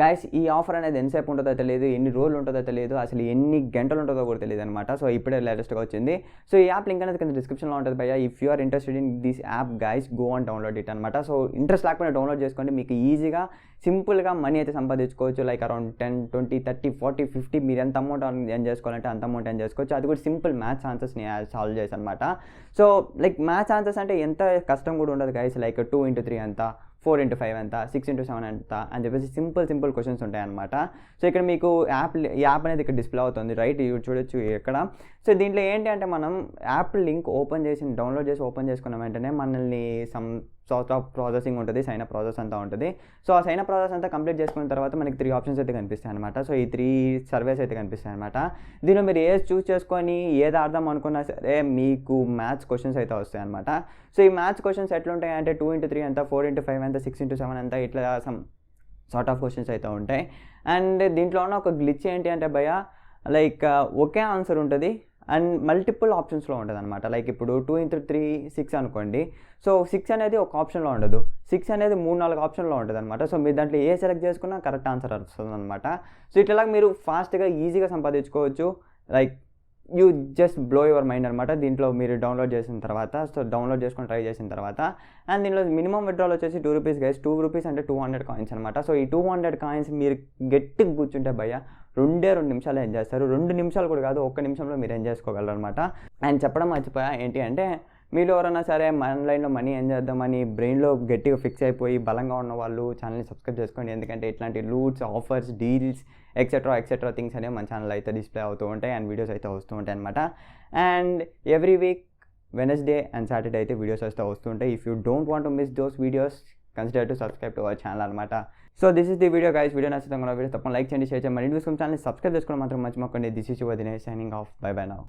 Guys ఈ offer అనేది ఎంతసేపు ఉంటుందో తెలియదు, ఎన్ని రోజులు ఉంటుందో తెలియదు, అసలు ఎన్ని గంటలు ఉంటుందో కూడా తెలియదు అనమాట. సో ఇప్పుడే లేటెస్ట్గా వచ్చింది. సో ఈ యాప్ లింక్ అనేది కింద డిస్క్రిప్షన్లో ఉంటుంది భయ్యా. If you are interested in this app guys, go and download it అనమాట. సో ఇంట్రెస్ట్ లేకపోయినా డౌన్లోడ్ చేసుకోండి, మీకు ఈజీగా సింపుల్గా మనీ అయితే సంపాదించుకోవచ్చు. లైక్ అరౌండ్ 10, 20, 30, 40, 50 మీరు ఎంత అమౌంట్ ఎర్న్ చేసుకోవాలంటే అంత అమౌంట్ ఎర్న్ చేసుకోవచ్చు. అది కూడా సింపుల్ మ్యాథ్స్ ఆన్సర్స్ని సాల్వ్ చేసి అనమాట. సో లైక్ మ్యాథ్స్ ఆన్సర్స్ అంటే ఎంత కష్టం కూడా ఉండదు గైస్. లైక్ 2 into 3 ఎంత, 4 into 5 ఎంత, 6 into 7 ఎంత అని చెప్పేసి సింపుల్ క్వశ్చన్స్ ఉంటాయి అనమాట. సో ఇక్కడ మీకు యాప్ అనేది ఇక్కడ డిస్ప్లే అవుతుంది, రైట్? ఇవి చూడొచ్చు ఇక్కడ. సో దీంట్లో ఏంటి అంటే మనం యాప్ లింక్ డౌన్లోడ్ చేసి ఓపెన్ చేసుకున్న వెంటనే మనల్ని సమ్ సార్ట్ ఆఫ్ ప్రాసెసింగ్ ఉంటుంది, సైన్ అప్ ప్రాసెస్ అంతా ఉంటుంది. సో ఆ సైన్ అప్ ప్రాసెస్ అంతా కంప్లీట్ చేసుకున్న తర్వాత మనకి 3 ఆప్షన్స్ అయితే కనిపిస్తాయి అనమాట. సో ఈ 3 సర్వేస్ అయితే కనిపిస్తాయి అనమాట. దీనిలో మీరు ఏది చూస్ చేసుకొని ఏది ఆడదాం అనుకున్నా సరే మీకు మ్యాథ్స్ క్వశ్చన్స్ అయితే వస్తాయి అనమాట. సో ఈ మ్యాథ్స్ క్వశ్చన్స్ ఎట్లుంటాయి అంటే 2 into 3 ఎంత, 4 into 5 ఎంత, 6 into 7 ఎంత, ఇట్లా సమ్ సార్ట్ ఆఫ్ క్వశ్చన్స్ అయితే ఉంటాయి. అండ్ దీంట్లో ఉన్న ఒక గ్లిచ్ ఏంటి అంటే భయ్యా, లైక్ ఒకే ఆన్సర్ ఉంటుంది అండ్ మల్టిపుల్ ఆప్షన్స్లో ఉంటుంది అనమాట. లైక్ ఇప్పుడు 2 into 3 6 అనుకోండి. సో 6 అనేది ఒక ఆప్షన్లో ఉండదు, 6 అనేది 3-4 ఆప్షన్లో ఉంటుంది అనమాట. సో మీరు దాంట్లో ఏ సెలెక్ట్ చేసుకున్నా కరెక్ట్ ఆన్సర్ వస్తుంది అనమాట. సో ఇట్లా మీరు ఫాస్ట్గా ఈజీగా సంపాదించుకోవచ్చు. Like you just blow your mind అనమాట. దీంట్లో మీరు డౌన్లోడ్ చేసిన తర్వాత, సో డౌన్లోడ్ చేసుకొని ట్రై చేసిన తర్వాత, అండ్ దీనిలో మినిమం విత్డ్రాల్ వచ్చేసి 2 రూపీస్ గైస్. 2 రూపీస్ అంటే 200 కాయిన్స్ అనమాట. సో ఈ 200 కాయిన్స్ మీరు గట్టిగా కూర్చుంటే భయ్యా 2 నిమిషాలు ఏం చేస్తారు. 2 నిమిషాలు కూడా కాదు, 1 నిమిషంలో మీరు ఏం చేసుకోగలరు అనమాట. అండ్ చెప్పడం మర్చిపోయా ఏంటి అంటే, మీరు ఎవరైనా సరే ఆన్లైన్లో మనీ ఏం చేద్దామని బ్రెయిన్లో గట్టిగా ఫిక్స్ అయిపోయి బలంగా ఉన్న వాళ్ళు ఛానల్ని సబ్స్క్రైబ్ చేసుకోండి. ఎందుకంటే ఇట్లాంటి loots, offers, deals etcetera things అనేవి మన ఛానల్ అయితే డిస్ప్లే అవుతూ ఉంటాయి అండ్ వీడియోస్ అయితే వస్తూ ఉంటాయి అనమాట. And every week Wednesday and Saturday అయితే వీడియోస్ అయితే వస్తుంటాయి. If you don't want to miss those videos, consider to subscribe to our channel అనమాట. So this is the video guys. Video నచ్చితే వీడియో తప్పకుండా లైక్ చేయండి, షేర్ చేయండి. మరి ఛానల్ని సబ్స్క్రైబ్ చేసుకోవడం మాత్రం మర్చిపోకండి. This is your Dinesh signing off. Bye bye now.